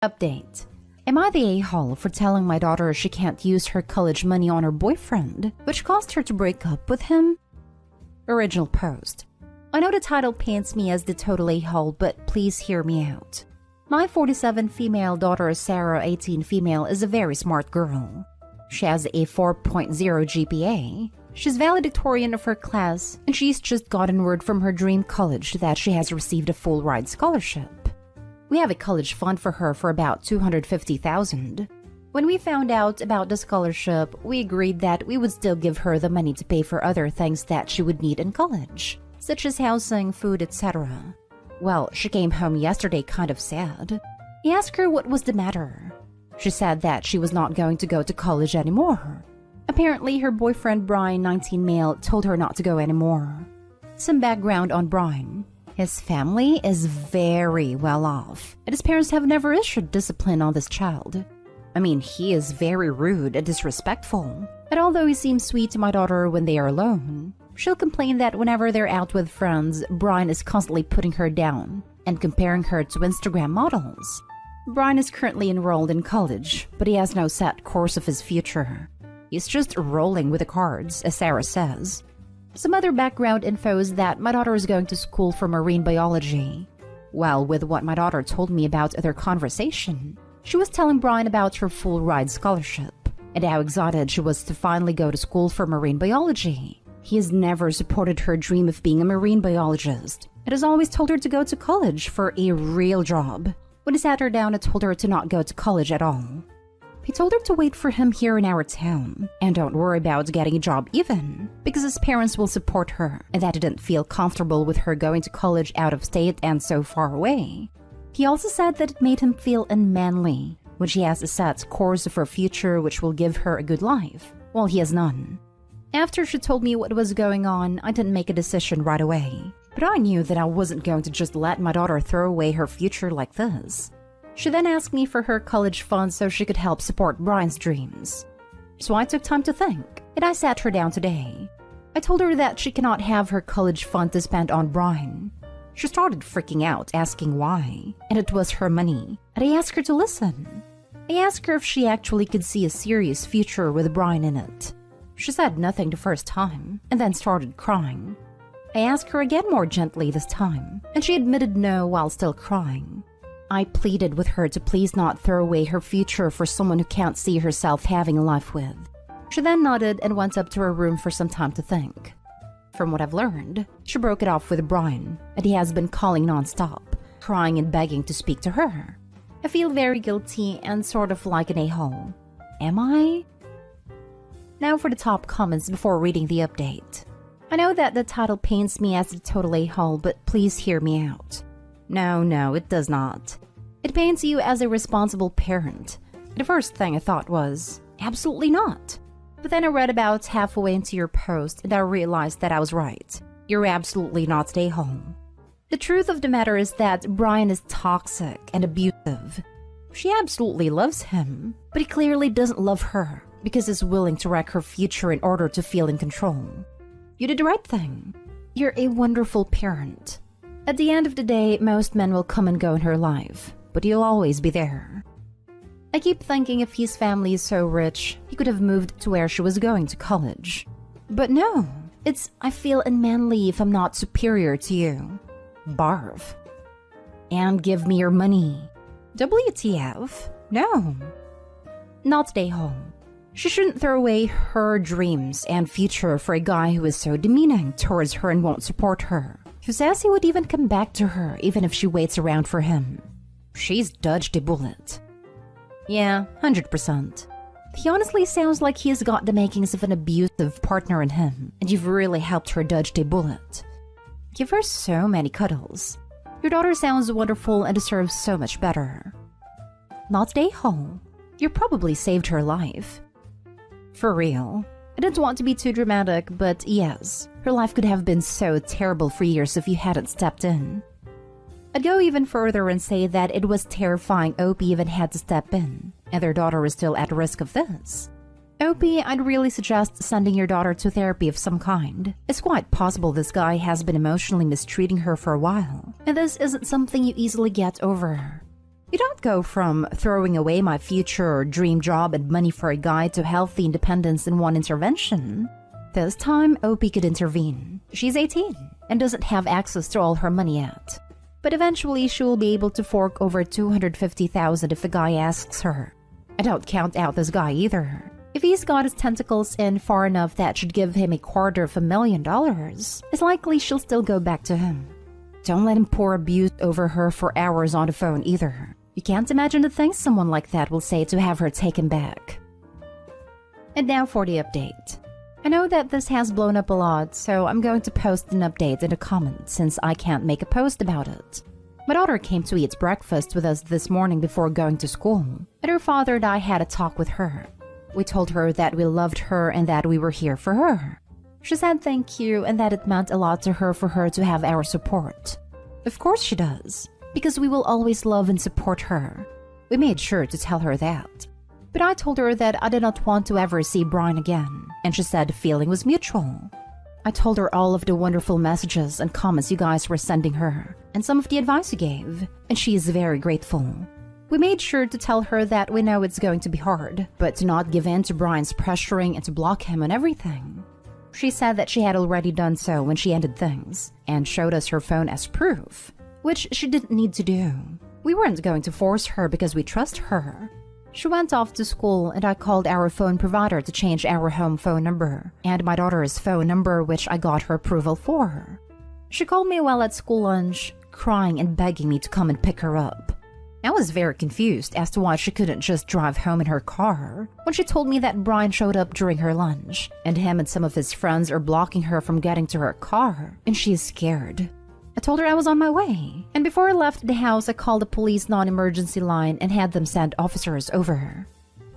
Update. Am I the a-hole for telling my daughter she can't use her college money on her boyfriend, which caused her to break up with him? Original post. I know the title paints me as the total a-hole, but please hear me out. My 47 female daughter Sarah, 18 female, is a very smart girl. She has a 4.0 GPA. She's valedictorian of her class, and she's just gotten word from her dream college that she has received a full ride scholarship. We have a college fund for her for about $250,000. When we found out about the scholarship, we agreed that we would still give her the money to pay for other things that she would need in college, such as housing, food, etc. Well, she came home yesterday kind of sad. I asked her what was the matter. She said that she was not going to go to college anymore. Apparently, her boyfriend Brian, 19 male, told her not to go anymore. Some background on Brian. His family is very well off, and his parents have never issued discipline on this child. I mean, he is very rude and disrespectful. And although he seems sweet to my daughter when they are alone, she'll complain that whenever they're out with friends, Brian is constantly putting her down and comparing her to Instagram models. Brian is currently enrolled in college, but he has no set course of his future. He's just rolling with the cards, as Sarah says. Some other background info is that my daughter is going to school for marine biology. Well, with what my daughter told me about their conversation, she was telling Brian about her full ride scholarship and how excited she was to finally go to school for marine biology. He has never supported her dream of being a marine biologist and has always told her to go to college for a real job. When he sat her down and told her to not go to college at all, he told her to wait for him here in our town and don't worry about getting a job even, because his parents will support her and that he didn't feel comfortable with her going to college out of state and so far away. He also said that it made him feel unmanly when she has a set course of her future which will give her a good life, while he has none. After she told me what was going on, I didn't make a decision right away, but I knew that I wasn't going to just let my daughter throw away her future like this. She then asked me for her college fund so she could help support Brian's dreams. So I took time to think, and I sat her down today. I told her that she cannot have her college fund to spend on Brian. She started freaking out, asking why, and it was her money, and I asked her to listen. I asked her if she actually could see a serious future with Brian in it. She said nothing the first time, and then started crying. I asked her again more gently this time, and she admitted no while still crying. I pleaded with her to please not throw away her future for someone who can't see herself having a life with. She then nodded and went up to her room for some time to think. From what I've learned, she broke it off with Brian, and he has been calling non-stop, crying and begging to speak to her. I feel very guilty and sort of like an a-hole. Am I? Now for the top comments before reading the update. I know that the title paints me as a total a-hole, but please hear me out. No, it does not. It paints you as a responsible parent. The first thing I thought was, absolutely not. But then I read about halfway into your post and I realized that I was right. You're absolutely not an a-hole. The truth of the matter is that Brian is toxic and abusive. She absolutely loves him, but he clearly doesn't love her because he's willing to wreck her future in order to feel in control. You did the right thing. You're a wonderful parent. At the end of the day, most men will come and go in her life, but you'll always be there. I keep thinking if his family is so rich, he could have moved to where she was going to college. But no, I feel unmanly if I'm not superior to you. Barf. And give me your money. WTF? No. Not a hole. She shouldn't throw away her dreams and future for a guy who is so demeaning towards her and won't support her. Who says he would even come back to her even if she waits around for him. She's dodged a bullet. Yeah, 100%. He honestly sounds like he's got the makings of an abusive partner in him, and you've really helped her dodge a bullet. Give her so many cuddles. Your daughter sounds wonderful and deserves so much better. Not a hole. You probably saved her life. For real. I didn't want to be too dramatic, but yes, her life could have been so terrible for years if you hadn't stepped in. I'd go even further and say that it was terrifying Opie even had to step in, and their daughter is still at risk of this. Opie, I'd really suggest sending your daughter to therapy of some kind. It's quite possible this guy has been emotionally mistreating her for a while, and this isn't something you easily get over. You don't go from throwing away my future or dream job and money for a guy to healthy independence in one intervention. This time, Opie could intervene. She's 18 and doesn't have access to all her money yet. But eventually, she will be able to fork over $250,000 if the guy asks her. I don't count out this guy either. If he's got his tentacles in far enough that should give him $250,000, it's likely she'll still go back to him. Don't let him pour abuse over her for hours on the phone either. You can't imagine the things someone like that will say to have her taken back. And now for the update. I know that this has blown up a lot, so I'm going to post an update in the comments since I can't make a post about it. My daughter came to eat breakfast with us this morning before going to school, and her father and I had a talk with her. We told her that we loved her and that we were here for her. She said thank you and that it meant a lot to her for her to have our support. Of course she does, because we will always love and support her. We made sure to tell her that. But I told her that I did not want to ever see Brian again, and she said the feeling was mutual. I told her all of the wonderful messages and comments you guys were sending her, and some of the advice you gave, and she is very grateful. We made sure to tell her that we know it's going to be hard, but to not give in to Brian's pressuring and to block him on everything. She said that she had already done so when she ended things, and showed us her phone as proof, which she didn't need to do. We weren't going to force her because we trust her. She went off to school and I called our phone provider to change our home phone number and my daughter's phone number, which I got her approval for. She called me while at school lunch, crying and begging me to come and pick her up. I was very confused as to why she couldn't just drive home in her car when she told me that Brian showed up during her lunch and him and some of his friends are blocking her from getting to her car and she is scared. I told her I was on my way, and before I left the house I called the police non-emergency line and had them send officers over.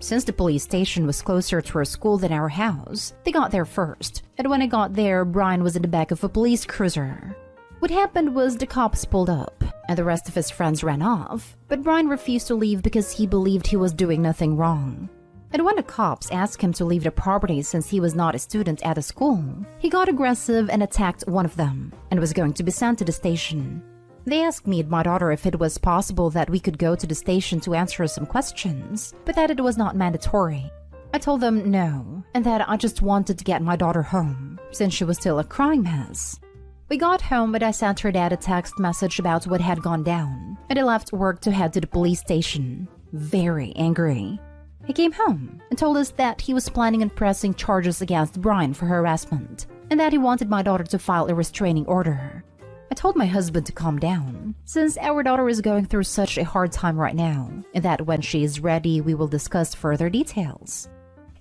Since the police station was closer to her school than our house, they got there first, and when I got there, Brian was in the back of a police cruiser. What happened was the cops pulled up, and the rest of his friends ran off, but Brian refused to leave because he believed he was doing nothing wrong. And when the cops asked him to leave the property since he was not a student at the school, he got aggressive and attacked one of them, and was going to be sent to the station. They asked me and my daughter if it was possible that we could go to the station to answer some questions, but that it was not mandatory. I told them no, and that I just wanted to get my daughter home, since she was still a crying mess. We got home and I sent her dad a text message about what had gone down, and I left work to head to the police station, very angry. He came home and told us that he was planning on pressing charges against Brian for harassment, and that he wanted my daughter to file a restraining order. I told my husband to calm down, since our daughter is going through such a hard time right now, and that when she is ready, we will discuss further details.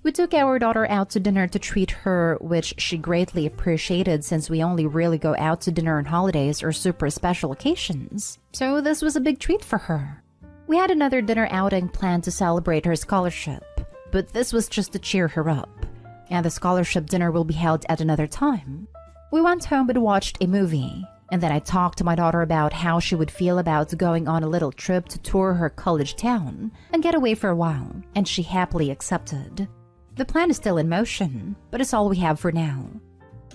We took our daughter out to dinner to treat her, which she greatly appreciated since we only really go out to dinner on holidays or super special occasions, so this was a big treat for her. We had another dinner outing planned to celebrate her scholarship, but this was just to cheer her up, and the scholarship dinner will be held at another time. We went home and watched a movie, and then I talked to my daughter about how she would feel about going on a little trip to tour her college town and get away for a while, and she happily accepted. The plan is still in motion, but it's all we have for now.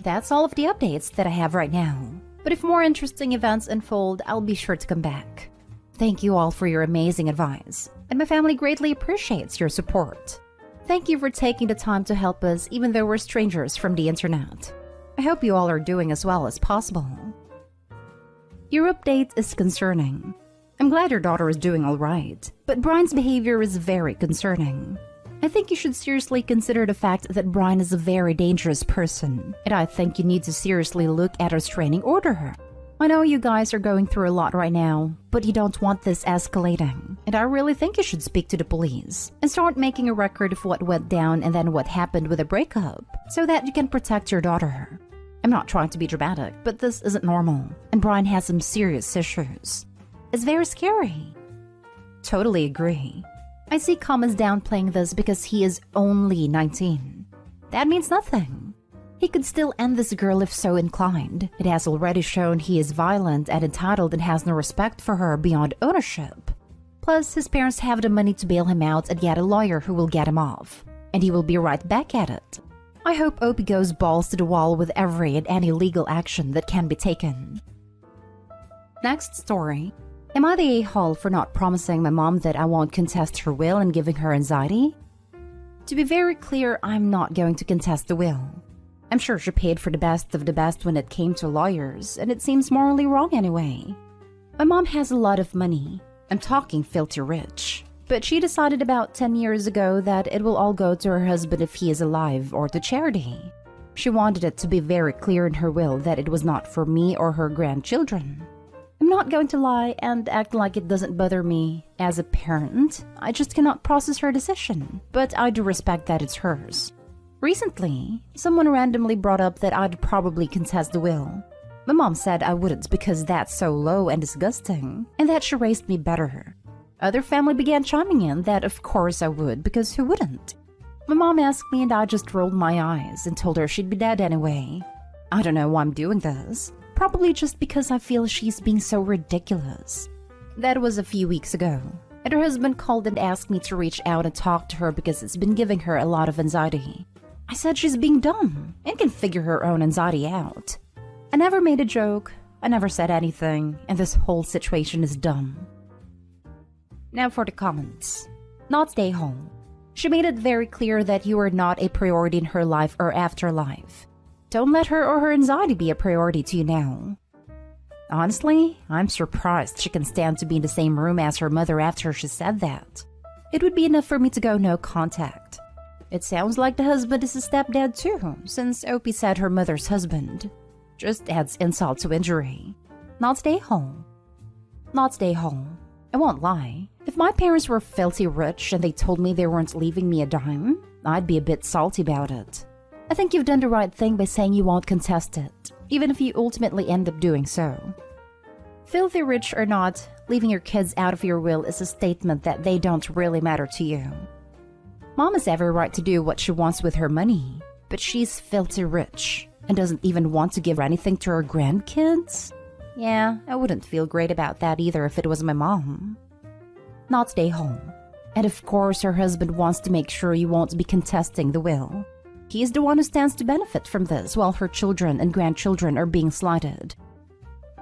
That's all of the updates that I have right now, but if more interesting events unfold, I'll be sure to come back. Thank you all for your amazing advice, and my family greatly appreciates your support. Thank you for taking the time to help us even though we're strangers from the internet. I hope you all are doing as well as possible. Your update is concerning. I'm glad your daughter is doing all right, but Brian's behavior is very concerning. I think you should seriously consider the fact that Brian is a very dangerous person, and I think you need to seriously look at a restraining order. I know you guys are going through a lot right now, but you don't want this escalating, and I really think you should speak to the police and start making a record of what went down and then what happened with the breakup, so that you can protect your daughter. I'm not trying to be dramatic, but this isn't normal, and Brian has some serious issues. It's very scary. Totally agree. I see comments downplaying this because he is only 19. That means nothing. He could still end this girl if so inclined. It has already shown he is violent and entitled and has no respect for her beyond ownership. Plus, his parents have the money to bail him out and get a lawyer who will get him off. And he will be right back at it. I hope Opie goes balls to the wall with every and any legal action that can be taken. Next story. Am I the a-hole for not promising my mom that I won't contest her will and giving her anxiety? To be very clear, I'm not going to contest the will. I'm sure she paid for the best of the best when it came to lawyers, and it seems morally wrong anyway. My mom has a lot of money. I'm talking filthy rich. But she decided about 10 years ago that it will all go to her husband if he is alive or to charity. She wanted it to be very clear in her will that it was not for me or her grandchildren. I'm not going to lie and act like it doesn't bother me. As a parent, I just cannot process her decision, but I do respect that it's hers. Recently, someone randomly brought up that I'd probably contest the will. My mom said I wouldn't because that's so low and disgusting, and that she raised me better. Other family began chiming in that of course I would, because who wouldn't? My mom asked me and I just rolled my eyes and told her she'd be dead anyway. I don't know why I'm doing this. Probably just because I feel she's being so ridiculous. That was a few weeks ago, and her husband called and asked me to reach out and talk to her because it's been giving her a lot of anxiety. I said she's being dumb and can figure her own anxiety out. I never made a joke, I never said anything, and this whole situation is dumb. Now for the comments. Not stay home. She made it very clear that you are not a priority in her life or afterlife. Don't let her or her anxiety be a priority to you now. Honestly, I'm surprised she can stand to be in the same room as her mother after she said that. It would be enough for me to go no contact. It sounds like the husband is a stepdad too, since Opie said her mother's husband. Just adds insult to injury. Not stay home. Not stay home. I won't lie. If my parents were filthy rich and they told me they weren't leaving me a dime, I'd be a bit salty about it. I think you've done the right thing by saying you won't contest it, even if you ultimately end up doing so. Filthy rich or not, leaving your kids out of your will is a statement that they don't really matter to you. Mom has every right to do what she wants with her money, but she's filthy rich and doesn't even want to give anything to her grandkids? Yeah, I wouldn't feel great about that either if it was my mom. Not stay home. And of course her husband wants to make sure you won't be contesting the will. He's the one who stands to benefit from this while her children and grandchildren are being slighted.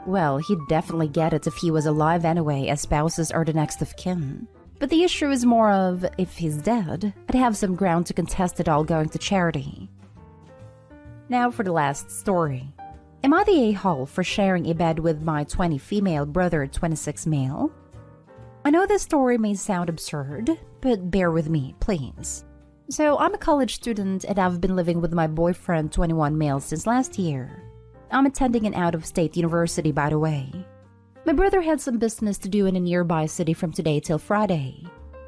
Well, he'd definitely get it if he was alive anyway, as spouses are the next of kin. But the issue is more of, if he's dead, I'd have some ground to contest it all going to charity. Now for the last story. Am I the a-hole for sharing a bed with my 20 female brother, 26 male? I know this story may sound absurd, but bear with me, please. So, I'm a college student and I've been living with my boyfriend, 21 male, since last year. I'm attending an out-of-state university, by the way. My brother had some business to do in a nearby city from today till Friday.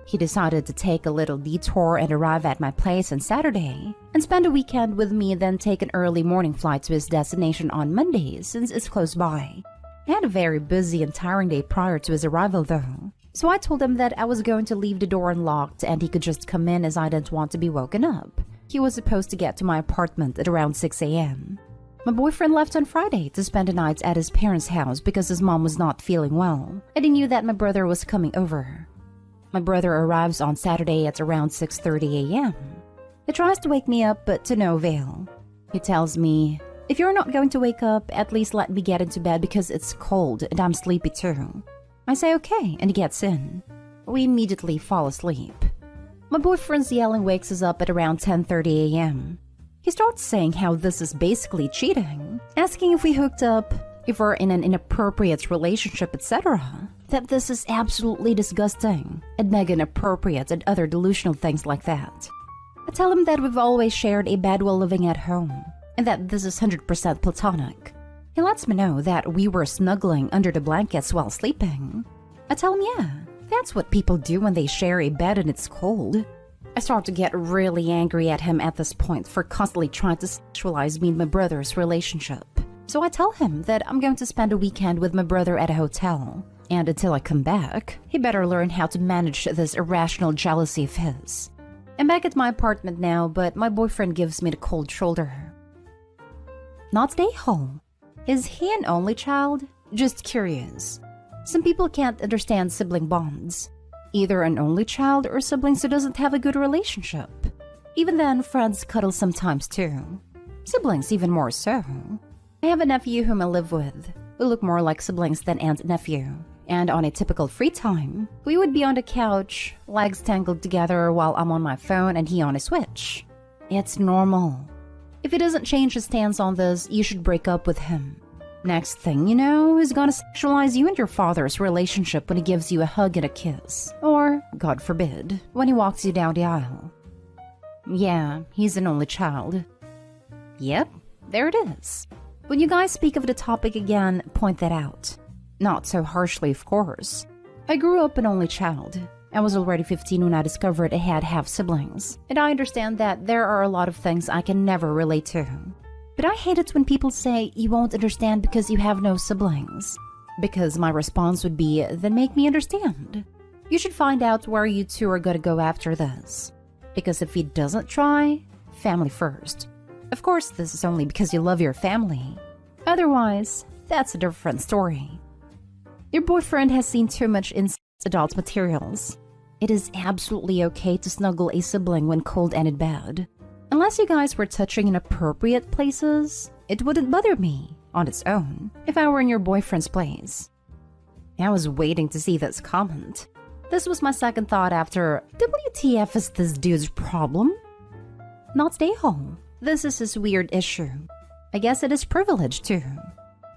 He decided to take a little detour and arrive at my place on Saturday, and spend a weekend with me, then take an early morning flight to his destination on Monday, since it's close by. I had a very busy and tiring day prior to his arrival though, so I told him that I was going to leave the door unlocked and he could just come in as I didn't want to be woken up. He was supposed to get to my apartment at around 6 a.m. My boyfriend left on Friday to spend the night at his parents' house because his mom was not feeling well, and he knew that my brother was coming over. My brother arrives on Saturday at around 6:30 a.m. He tries to wake me up, but to no avail. He tells me, "If you're not going to wake up, at least let me get into bed because it's cold and I'm sleepy too." I say okay, and he gets in. We immediately fall asleep. My boyfriend's yelling wakes us up at around 10:30 a.m. He starts saying how this is basically cheating, asking if we hooked up, if we're in an inappropriate relationship, etc. That this is absolutely disgusting, and mega inappropriate, and other delusional things like that. I tell him that we've always shared a bed while living at home, and that this is 100% platonic. He lets me know that we were snuggling under the blankets while sleeping. I tell him yeah, that's what people do when they share a bed and it's cold. I start to get really angry at him at this point for constantly trying to sexualize me and my brother's relationship. So I tell him that I'm going to spend a weekend with my brother at a hotel, and until I come back, he better learn how to manage this irrational jealousy of his. I'm back at my apartment now, but my boyfriend gives me the cold shoulder. Not stay home. Is he an only child? Just curious. Some people can't understand sibling bonds. Either an only child or siblings who doesn't have a good relationship. Even then, friends cuddle sometimes too. Siblings even more so. I have a nephew whom I live with. We look more like siblings than aunt and nephew. And on a typical free time, we would be on the couch, legs tangled together while I'm on my phone and he on a Switch. It's normal. If he doesn't change his stance on this, you should break up with him. Next thing you know, he's gonna sexualize you and your father's relationship when he gives you a hug and a kiss. Or, God forbid, when he walks you down the aisle. Yeah, he's an only child. Yep, there it is. When you guys speak of the topic again, point that out. Not so harshly, of course. I grew up an only child. I was already 15 when I discovered I had half-siblings. And I understand that there are a lot of things I can never relate to. But I hate it when people say you won't understand because you have no siblings. Because my response would be, then make me understand. You should find out where you two are gonna go after this. Because if he doesn't try, family first. Of course, this is only because you love your family. Otherwise, that's a different story. Your boyfriend has seen too much incest adult materials. It is absolutely okay to snuggle a sibling when cold and in bed. Unless you guys were touching in appropriate places, it wouldn't bother me, on its own, if I were in your boyfriend's place. I was waiting to see this comment. This was my second thought after, WTF is this dude's problem? Not stay-home. This is his weird issue. I guess it is privilege too.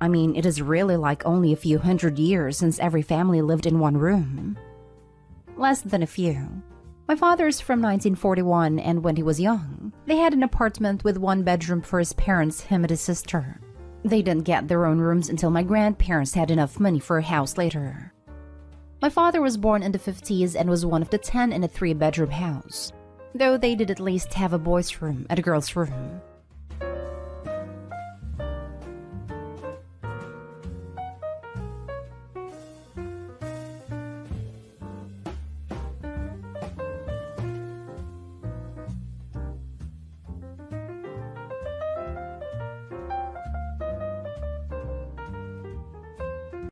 I mean, it is really like only a few hundred years since every family lived in one room. Less than a few. My father's from 1941, and when he was young, they had an apartment with one bedroom for his parents, him and his sister. They didn't get their own rooms until my grandparents had enough money for a house later. My father was born in the 50s and was one of the 10 in a 3-bedroom house, though they did at least have a boys' room and a girls' room.